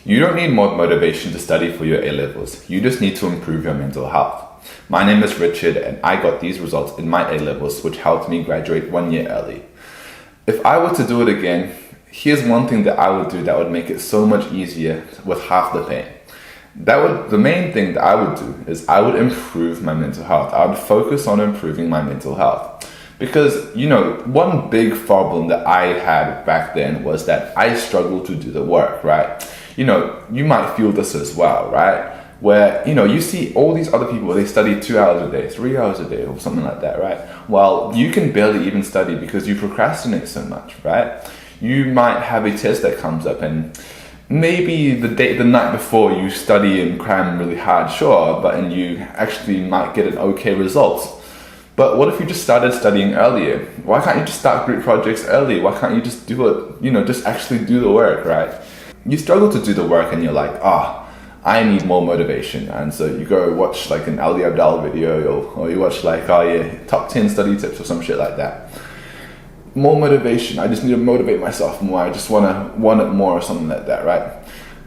You don't need more motivation to study for your A-levels. You just need to improve your mental health. My name is Richard and I got these results in my A-levels, which helped me graduate 1 year early. If I were to do it again, here's one thing that I would do that would make it so much easier with half the pain. The main thing that I would do is I would improve my mental health. I would focus on improving my mental health. Because, one big problem that I had back then was that I struggled to do the work, right? You might feel this as well, right? Where, you see all these other people, they study 2 hours a day, 3 hours a day, or something like that, right? Well, you can barely even study because you procrastinate so much, right? You might have a test that comes up and maybe the night before you study and cram really hard, sure, and you actually might get an okay result. But what if you just started studying earlier? Why can't you just start group projects early? Why can't you just do it, just actually do the work, right? You struggle to do the work and you're like, I need more motivation. And so you go watch like an Ali Abdaal video or you watch top 10 study tips or some shit like that. More motivation. I just need to motivate myself more. I just want it more or something like that, right?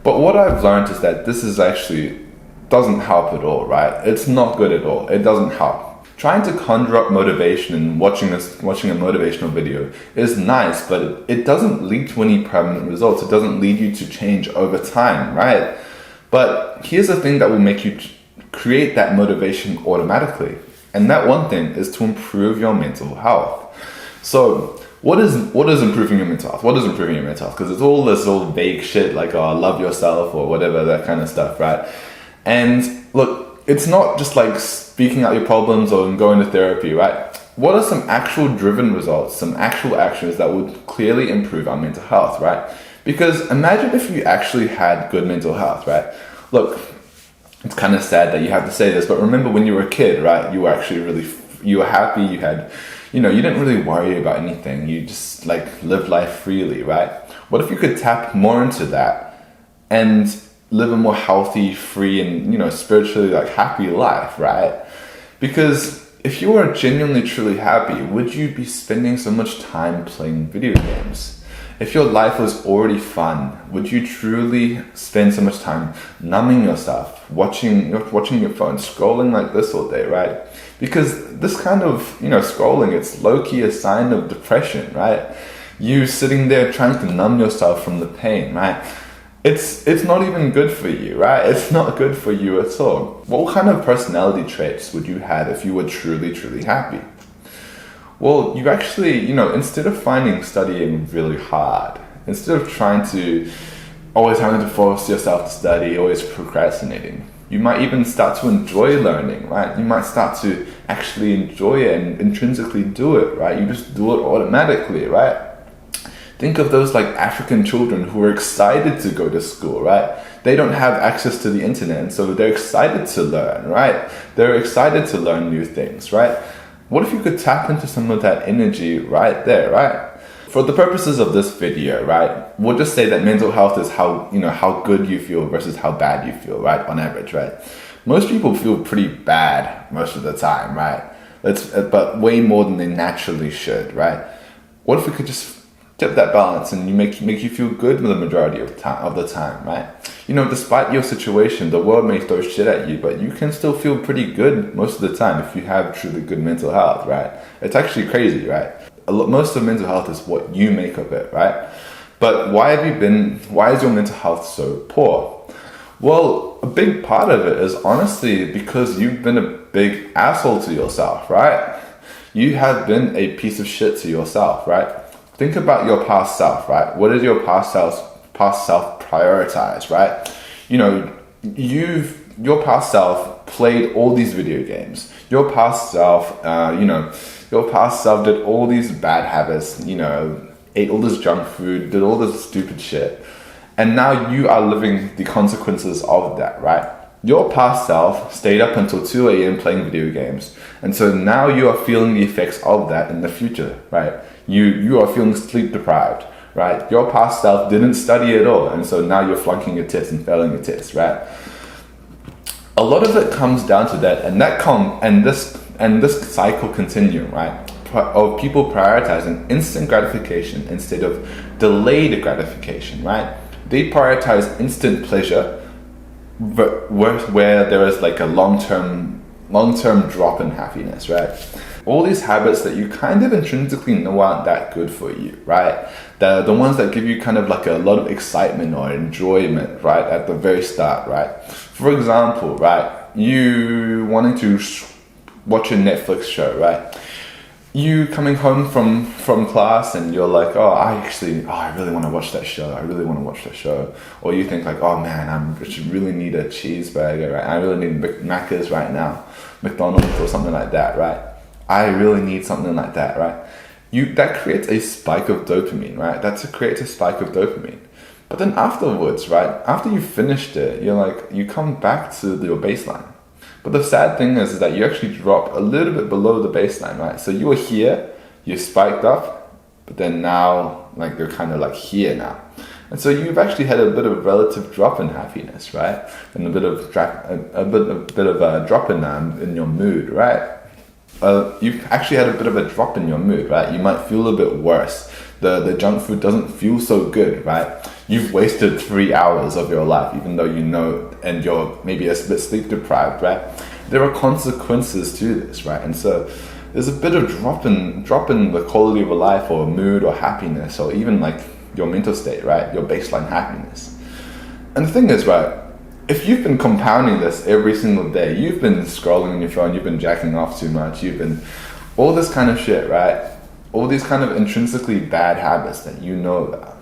But what I've learned is that this is actually doesn't help at all, right? It's not good at all. It doesn't help. Trying to conjure up motivation and watching a motivational video is nice, but it doesn't lead to any permanent results. It doesn't lead you to change over time, right? But here's the thing that will make you create that motivation automatically. And that one thing is to improve your mental health. So what is improving your mental health? What is improving your mental health? Because it's all this old vague shit like, love yourself or whatever, that kind of stuff, right? And look, it's not just like speaking out your problems or going to therapy, right? What are some actual driven results, some actual actions that would clearly improve our mental health, right? Because imagine if you actually had good mental health, right? Look, it's kind of sad that you have to say this, but remember when you were a kid, right? You were actually you were happy, you had, you didn't really worry about anything. You just lived life freely, right? What if you could tap more into that and live a more healthy, free, and spiritually happy life, right? Because if you were genuinely truly happy, would you be spending so much time playing video games? If your life was already fun, would you truly spend so much time numbing yourself, watching your phone, scrolling like this all day, right? Because this kind of scrolling, it's low-key a sign of depression, right? You sitting there trying to numb yourself from the pain, right? It's not even good for you, right? It's not good for you at all. What kind of personality traits would you have if you were truly, truly happy? Well, you actually, instead of finding studying really hard, instead of trying to always having to force yourself to study, always procrastinating, you might even start to enjoy learning, right? You might start to actually enjoy it and intrinsically do it, right? You just do it automatically, right? Think of those African children who are excited to go to school, right? They don't have access to the internet, and so they're excited to learn, right? They're excited to learn new things, right? What if you could tap into some of that energy right there, right? For the purposes of this video, right, we'll just say that mental health is how good you feel versus how bad you feel, right? On average, right? Most people feel pretty bad most of the time, right? But way more than they naturally should, right? What if we could just tip that balance and make you feel good the majority of the time, right? Despite your situation, the world may throw shit at you, but you can still feel pretty good most of the time if you have truly good mental health, right? It's actually crazy, right? Most of mental health is what you make of it, right? But why is your mental health so poor? Well, a big part of it is honestly because you've been a big asshole to yourself, right? You have been a piece of shit to yourself, right? Think about your past self, right? What did your past self prioritize, right? Your past self played all these video games. Your past self, did all these bad habits, ate all this junk food, did all this stupid shit. And now you are living the consequences of that, right? Your past self stayed up until 2 a.m. playing video games. And so now you are feeling the effects of that in the future, right? You are feeling sleep deprived, right? Your past self didn't study at all. And so now you're flunking your tests and failing your tests, right? A lot of it comes down to that, and this cycle continuing, right? Of people prioritizing instant gratification instead of delayed gratification, right? they prioritize instant pleasure where there is like a long-term drop in happiness, right? All these habits that you kind of intrinsically know aren't that good for you, right? The ones that give you kind of like a lot of excitement or enjoyment, right, at the very start, right? For example, right, you wanting to watch a Netflix show, right? You coming home from class and you're like, I really want to watch that show. Or you think like, oh man, I should really need a cheeseburger, right? I really need Macca's right now, McDonald's or something like that, right? I really need something like that, right? That creates a spike of dopamine, right? Creates a spike of dopamine. But then afterwards, right? After you finished it, you come back to your baseline. But the sad thing is that you actually drop a little bit below the baseline, right? So you were here, you spiked up, but then now, like, you're kind of like here now. And so you've actually had a bit of a relative drop in happiness, right? And a bit of a drop in your mood, right? You've actually had a bit of a drop in your mood, right? You might feel a bit worse. The junk food doesn't feel so good, right? You've wasted 3 hours of your life, even though you know, and you're maybe a bit sleep deprived, right? There are consequences to this, right? And so there's a bit of drop in the quality of your life or mood or happiness or even like your mental state, right? Your baseline happiness. And the thing is, right, if you've been compounding this every single day, you've been scrolling on your phone, you've been jacking off too much, you've been all this kind of shit, right? All these kind of intrinsically bad habits that you know about.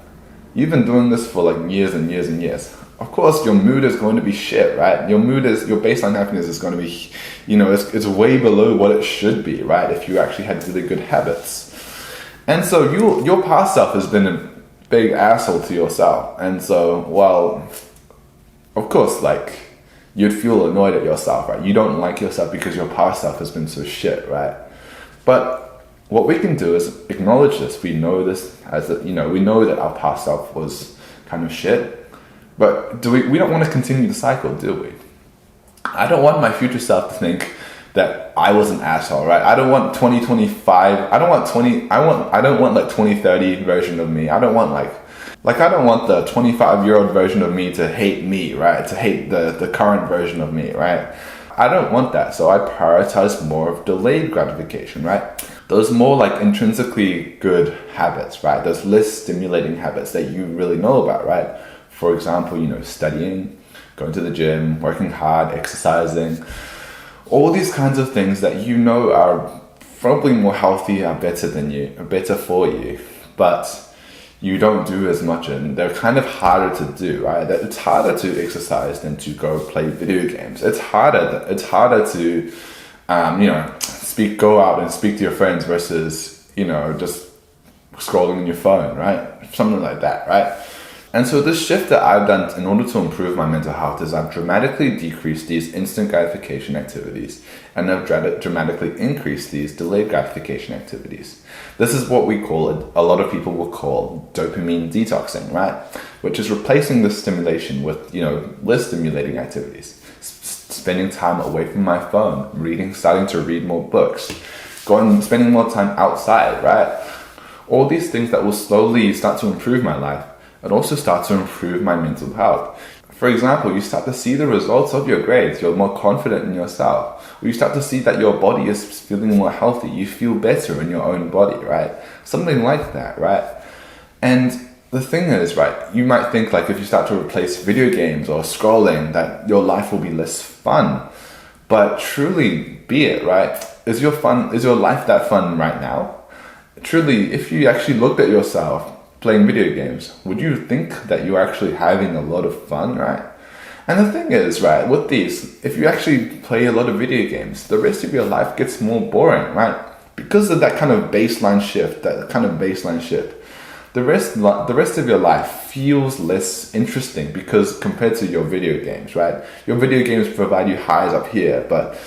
You've been doing this for like years and years and years. Of course, your mood is going to be shit, right? Your baseline happiness is going to be, it's way below what it should be, right? If you actually had really good habits. And so your past self has been a big asshole to yourself. And so, well, of course, like, you'd feel annoyed at yourself, right? You don't like yourself because your past self has been so shit, right? But what we can do is acknowledge this. We know this we know that our past self was kind of shit, but we don't want to continue the cycle, do we? I don't want my future self to think that I was an asshole, right? I don't want 2025. I don't want like 2030 version of me. I don't want I don't want the 25-year-old version of me to hate me, right? To hate the current version of me, right? I don't want that. So I prioritize more of delayed gratification, right? Those more like intrinsically good habits, right? Those less stimulating habits that you really know about, right? For example, studying, going to the gym, working hard, exercising, all these kinds of things that you know are probably more healthy, are better for you, but you don't do as much, and they're kind of harder to do, right? It's harder to exercise than to go play video games. It's harder to, go out and speak to your friends versus, just scrolling on your phone, right? Something like that, right? And so this shift that I've done in order to improve my mental health is I've dramatically decreased these instant gratification activities, and I've dramatically increased these delayed gratification activities. This is what a lot of people will call dopamine detoxing, right? Which is replacing the stimulation with, less stimulating activities. Spending time away from my phone, starting to read more books, spending more time outside, right? All these things that will slowly start to improve my life and also start to improve my mental health. For example, you start to see the results of your grades. You're more confident in yourself. Or you start to see that your body is feeling more healthy. You feel better in your own body, right? Something like that, right? And the thing is, right, you might think like if you start to replace video games or scrolling that your life will be less fun. But truly be it, right? Is your life that fun right now? Truly, if you actually looked at yourself playing video games, would you think that you're actually having a lot of fun, right? And the thing is, right, with these, if you actually play a lot of video games, the rest of your life gets more boring, right? Because of that kind of baseline shift, the rest of your life feels less interesting because compared to your video games, right? Your video games provide you highs up here, but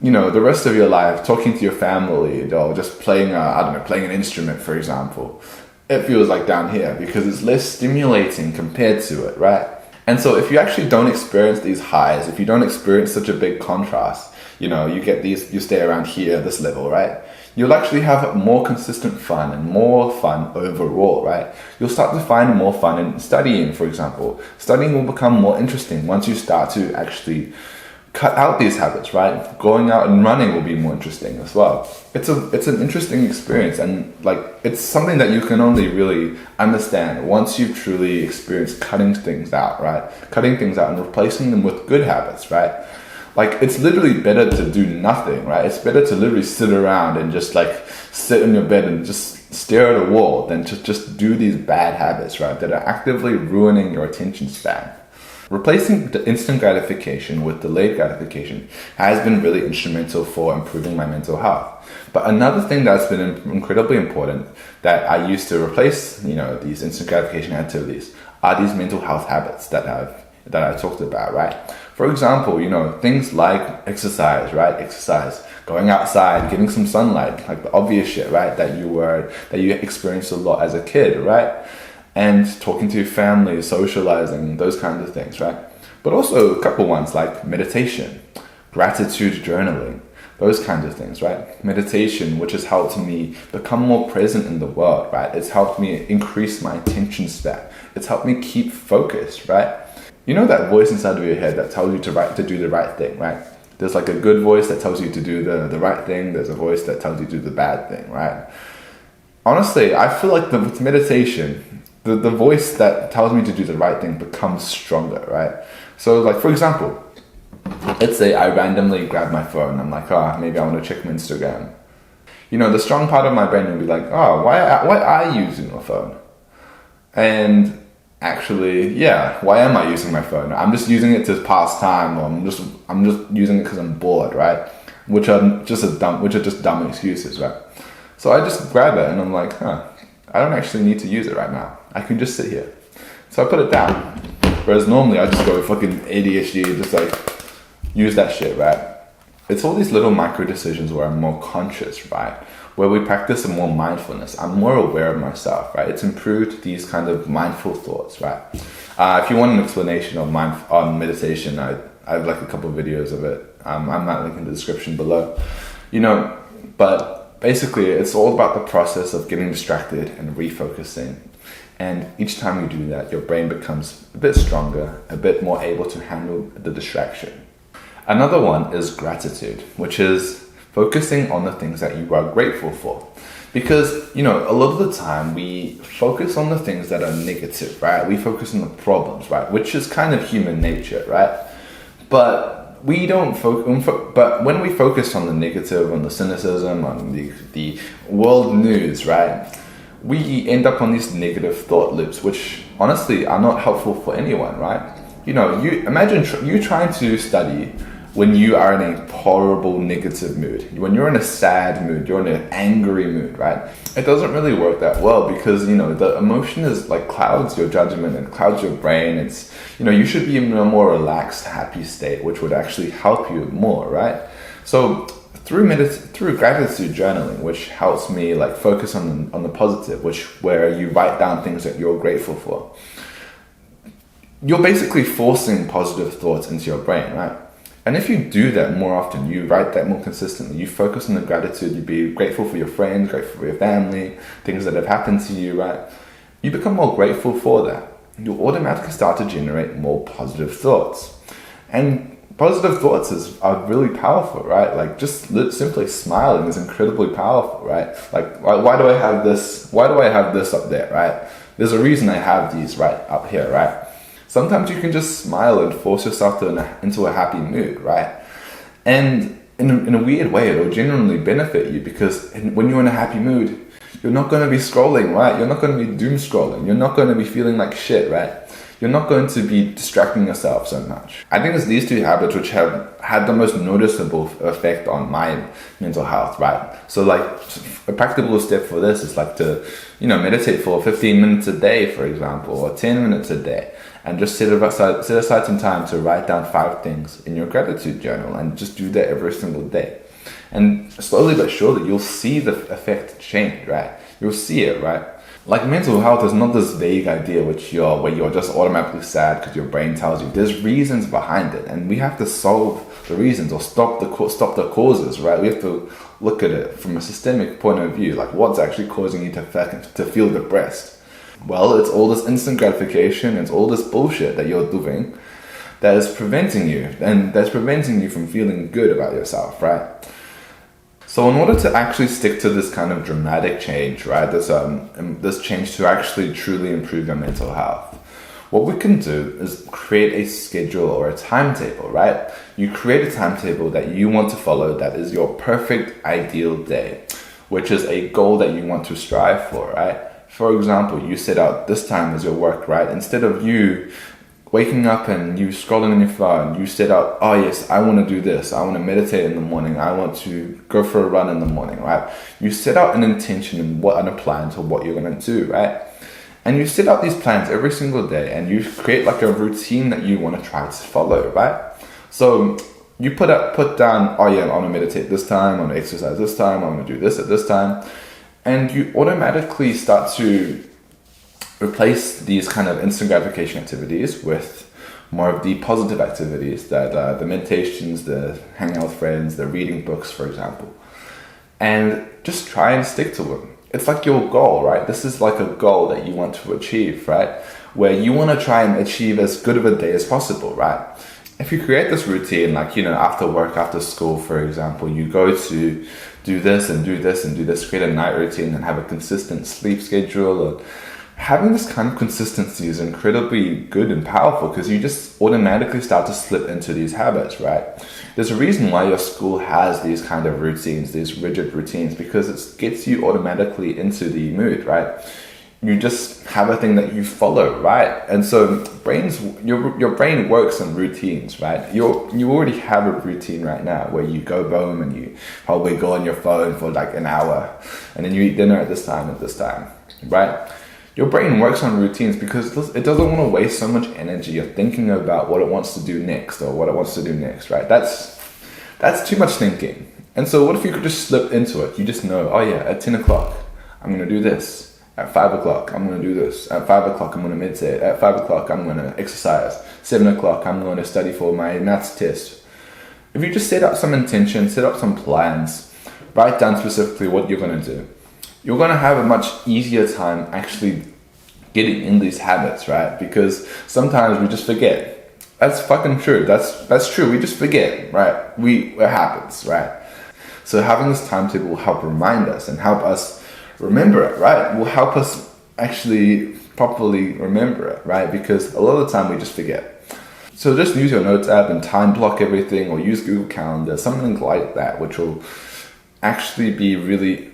the rest of your life, talking to your family or just playing an instrument, for example, it feels like down here because it's less stimulating compared to it, right? And so if you actually don't experience these highs, if you don't experience such a big contrast, you stay around here, this level, right? You'll actually have more consistent fun and more fun overall, right? You'll start to find more fun in studying, for example. Studying will become more interesting once you start to actually cut out these habits, right? Going out and running will be more interesting as well. It's an interesting experience, and like it's something that you can only really understand once you've truly experienced cutting things out, right? Cutting things out and replacing them with good habits, right? Like it's literally better to do nothing, right? It's better to literally sit around and just like sit in your bed and just stare at a wall than to just do these bad habits, right? That are actively ruining your attention span. Replacing the instant gratification with delayed gratification has been really instrumental for improving my mental health. But another thing that's been incredibly important that I used to replace, these instant gratification activities are these mental health habits that I talked about, right? For example, things like exercise, right? Exercise, going outside, getting some sunlight, like the obvious shit, right? That you experienced a lot as a kid, right? And talking to your family, socializing, those kinds of things, right? But also a couple ones like meditation, gratitude journaling, those kinds of things, right? Meditation, which has helped me become more present in the world, right? It's helped me increase my attention span. It's helped me keep focused, right? You know that voice inside of your head that tells you to do the right thing, right? There's like a good voice that tells you to do the right thing. There's a voice that tells you to do the bad thing, right? Honestly, I feel like with meditation, the voice that tells me to do the right thing becomes stronger, right? So like, for example, let's say I randomly grab my phone. I'm like, maybe I want to check my Instagram. The strong part of my brain will be like, why are you using your phone? And actually, why am I using my phone? I'm just using it to pass time, or I'm just using it because I'm bored, right? Which are just dumb excuses, right? So I just grab it and I'm like, I don't actually need to use it right now. I can just sit here. So I put it down. Whereas normally I just go fucking ADHD, just like use that shit, right? It's all these little micro decisions where I'm more conscious, right? Where we practice more mindfulness. I'm more aware of myself, right? It's improved these kind of mindful thoughts, right? If you want an explanation on meditation, I have like a couple of videos of it. I might link in the description below. But basically it's all about the process of getting distracted and refocusing. And each time you do that, your brain becomes a bit stronger, a bit more able to handle the distraction. Another one is gratitude, which is focusing on the things that you are grateful for. Because, a lot of the time we focus on the things that are negative, right? We focus on the problems, right? Which is kind of human nature, right? But we don't but when we focus on the negative, on the cynicism, on the world news, right? We end up on these negative thought loops, which honestly are not helpful for anyone, right? You imagine you trying to study when you are in a horrible negative mood. When you're in a sad mood, you're in an angry mood, right? It doesn't really work that well because, the emotion is like clouds your judgment and clouds your brain. It's, you should be in a more relaxed, happy state, which would actually help you more, right? So through gratitude journaling, which helps me like focus on the positive, where you write down things that you're grateful for, you're basically forcing positive thoughts into your brain, right? And if you do that more often, you write that more consistently, you focus on the gratitude, you be grateful for your friends, grateful for your family, things that have happened to you, right? You become more grateful for that. You automatically start to generate more positive thoughts. And positive thoughts are really powerful, right? Like just simply smiling is incredibly powerful, right? Like why do I have this? Why do I have this up there, right? There's a reason I have these right up here, right? Sometimes you can just smile and force yourself into a happy mood, right? And in a weird way, it'll genuinely benefit you because when you're in a happy mood, you're not going to be scrolling, right? You're not going to be doom scrolling. You're not going to be feeling like shit, right? You're not going to be distracting yourself so much. I think it's these two habits which have had the most noticeable effect on my mental health, right? So like a practical step for this is like to, meditate for 15 minutes a day, for example, or 10 minutes a day. And just set aside some time to write down 5 things in your gratitude journal and just do that every single day. And slowly but surely, you'll see the effect change, right? You'll see it, right? Like mental health is not this vague idea where you're just automatically sad because your brain tells you. There's reasons behind it, and we have to solve the reasons or stop the causes, right? We have to look at it from a systemic point of view, like what's actually causing you to feel depressed. Well, it's all this instant gratification, it's all this bullshit that you're doing that is preventing you, and that's preventing you from feeling good about yourself, right? So in order to actually stick to this kind of dramatic change, right, this change to actually truly improve your mental health, what we can do is create a schedule or a timetable, right? You create a timetable that you want to follow that is your perfect ideal day, which is a goal that you want to strive for, right? For example, you set out this time as your work, right? Instead of you waking up and you scrolling on your phone, you set out, oh yes, I want to do this. I want to meditate in the morning. I want to go for a run in the morning, right? You set out an intention and a plan to what you're going to do, right? And you set out these plans every single day and you create like a routine that you want to try to follow, right? So you put down, oh yeah, I want to meditate this time, I want to exercise this time, I want to do this at this time. And you automatically start to replace these kind of instant gratification activities with more of the positive activities that the meditations, the hanging out with friends, the reading books, for example. And just try and stick to them. It's like your goal, right? This is like a goal that you want to achieve, right? Where you want to try and achieve as good of a day as possible, right? If you create this routine, like, after work, after school, for example, you go to do this and do this and do this, create a night routine and have a consistent sleep schedule. Or having this kind of consistency is incredibly good and powerful because you just automatically start to slip into these habits, right? There's a reason why your school has these kind of routines, these rigid routines, because it gets you automatically into the mood, right? You just have a thing that you follow, right? And so your brain works on routines, right? You already have a routine right now where you go home and you probably go on your phone for like an hour and then you eat dinner at this time, right? Your brain works on routines because it doesn't want to waste so much energy of thinking about what it wants to do next or what it wants to do next, right? That's too much thinking. And so what if you could just slip into it? You just know, oh yeah, at 10 o'clock, I'm going to do this. At 5 o'clock, I'm going to do this. At 5 o'clock, I'm going to meditate. At 5 o'clock, I'm going to exercise. 7 o'clock, I'm going to study for my maths test. If you just set up some intention, set up some plans, write down specifically what you're going to do, you're going to have a much easier time actually getting in these habits, right? Because sometimes we just forget. That's fucking true. That's true. We just forget, right? It happens, right? So having this timetable will help remind us and help us remember it, right? Will help us actually properly remember it, right? Because a lot of the time we just forget. So just use your notes app and time block everything, or use Google Calendar, something like that, which will actually be really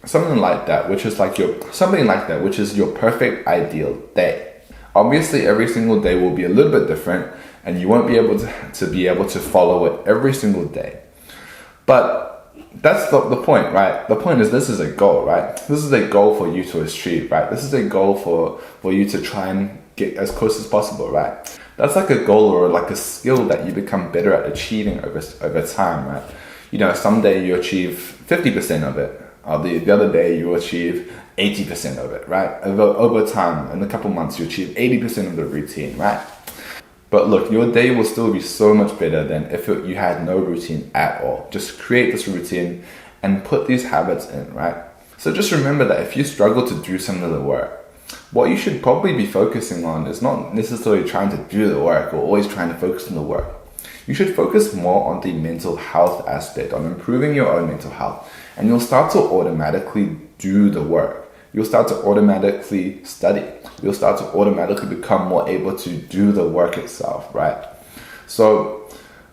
something like that, which is your perfect ideal day. Obviously, every single day will be a little bit different, and you won't be able to follow it every single day. But that's the point, right? The point is this is a goal, right? This is a goal for you to achieve, right? This is a goal for you to try and get as close as possible, right? That's like a goal or like a skill that you become better at achieving over time, right? Someday you achieve 50% of it. The other day you achieve 80% of it, right? Over time, in a couple months, you achieve 80% of the routine, right? But look, your day will still be so much better than if you had no routine at all. Just create this routine and put these habits in, right? So just remember that if you struggle to do some of the work, what you should probably be focusing on is not necessarily trying to do the work or always trying to focus on the work. You should focus more on the mental health aspect, on improving your own mental health, and you'll start to automatically do the work. You'll start to automatically study. You'll start to automatically become more able to do the work itself, right? So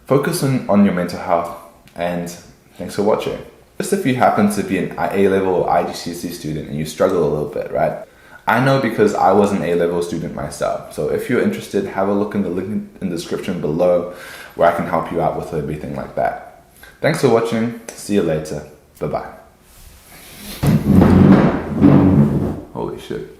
focus on your mental health, and thanks for watching. Just if you happen to be an A-level or IGCSE student and you struggle a little bit, right? I know because I was an A-level student myself. So if you're interested, have a look in the link in the description below where I can help you out with everything like that. Thanks for watching. See you later. Bye-bye. Holy shit.